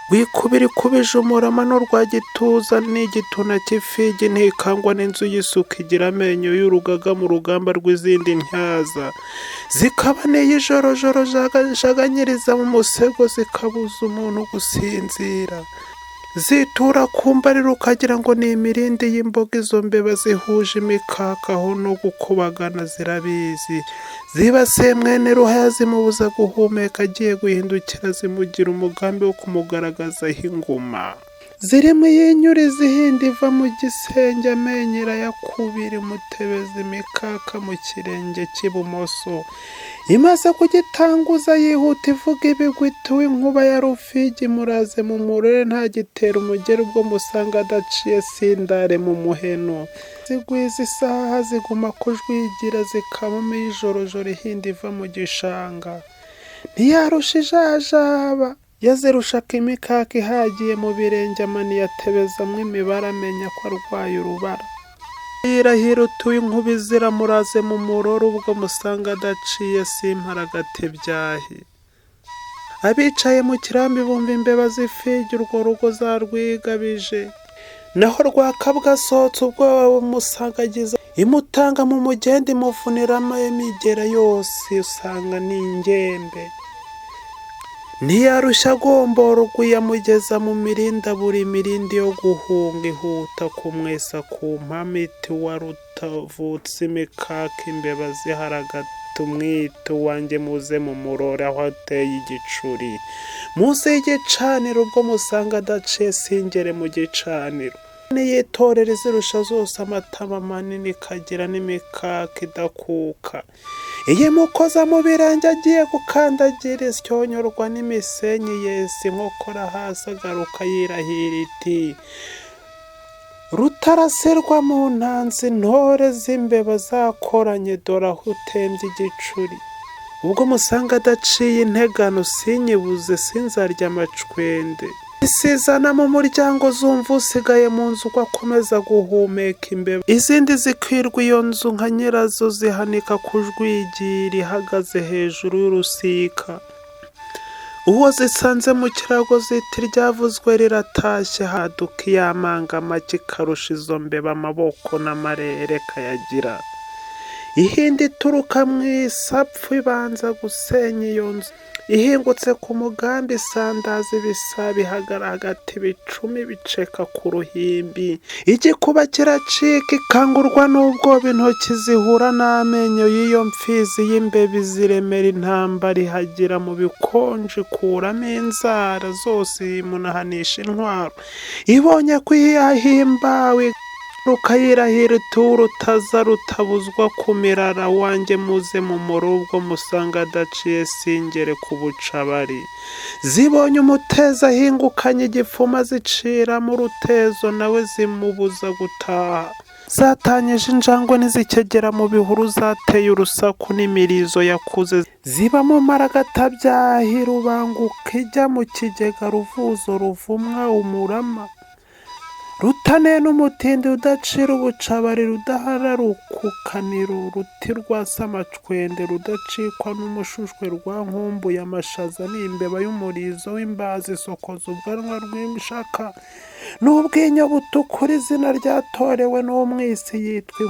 rwikubira ikubije umurama n'urwa gituza n'igituna cy'ifigi ntikangwa n'inzu y'isuku igira amenyo y'urugaga mu rugamba rw'izindi ntyaza zikaba n'iy'ijorojoro jaganyiriza mu musego zikabuza umuntu gusinzira zitura ku mbariro ukagira ngo ni imirindi y'imboga izo mbeba zihuje imikakaho no gukubagana zirabizi zibasiye mwene ruhaya zimubuza guhumeka agiye guhindukira zimugira umugambi wo kumugaragazaho inguma zirimo iyinyuri zihinda iva mu gisenge amenyo irayakubira imutebeza imikaka mu kirenge cy'ibumoso imaze kugitanguza yihuta ivuga ibigwi ituwe inkuba ya rufigi muraze mu murere ntagitera umugeri ubwo musanga adaciye sindare mu muheno zigwiza isaha ziguma kujwigira zikabamo ijorojoro ihinda iva mu gishanga ntiyarusha ijajaba yazirushaka imikaka ihagiye mu birenge amani yatebezamwo imibare amenya ko arwaye urubara irahira utuye inkuba ziramuraze mu muroro ubwo musanga adaciye simparagate byahi abicaye mu kirambi bumva imbeba zifigi urwo rugo zarwigabije naho rwakabwa asohotse ubwoba bumusangagiza imutanga mu mugenda imuvuniramo imigera yose usanga ni ingembe ntiyarushya agombora yamugeza mu mirinda buri mirindi yo guhunga ihuta kumwesa ku mpamiti wari utavutse imikaka imbeba ziharagata umwito wanjye muze mu murore aho ateye igicuri munsi y'igicaniro ubwo musanga adaciye singere mu gicaniro niyitorera izirusha zose amatama manini ikagira n'imikaka idakuka iyo imukoza mu birenge agiye gukandagira isyonyorwa n'imisenyi yesi inkokora hasi agaruka yirahira iti rutarasirwa mu ntanzi ntore z'imbeba zakoranye dore aho utembye igicuri ubwo musanga adaciye integano sinyibuze sinzarya amacwende isizana mu muryango zumva usigaye mu nzu uko akomeza guhumeka imbeba izindi zikwirwa iyo nzu nka nyirazo zihanika kujwigira ihagaze hejuru y'urusika uwo zisanze mu kirago ziti ryavuzwe riratashye haduka iyamanga make ikarusha izo mbeba amaboko n'amarere kayagira ihinda ituruka mu isapfu ibanza gusenya iyo nzu ihingutse ku mugambi isandaza ibisaba ihagara hagati ibicumi biceka ku ruhimbi igikuba kiracika ikangurwa n'ubwoba intoki zihura n'amenyo y'iyo mfizi y'imbeba iziremera intambara ihagira mu bikonje ikuramo inzara zose yimunahanisha intwaro ibonye ko yahimbawe rukayirahira ituru utaza rutabuzwa kumirara wanjye muze mu murubwo musanga adaciye singere ku bucabari zibonye umuteza ahingukanye igipfuma zicira mu rutezo nawe zimubuza gutaha zatanyije injangwe n'izikegera mu bihuru zateye urusaku n'imirizo yakuze ziba mu maragata byahi rubanguka ijya mu kigega ruvuzo ruvumwa umurama rutane n'umutindi udacira ubucabari rudahararukukanira uruti rwasa amacwende rudacikwa n'umushushwe rwa nkumbuye amashaza n'imbeba y'umurizo w'imbazi isokoza ubwanwa rw'imshaka n'ubwinyo butukura izina ryatorewe n'umwisi yitwa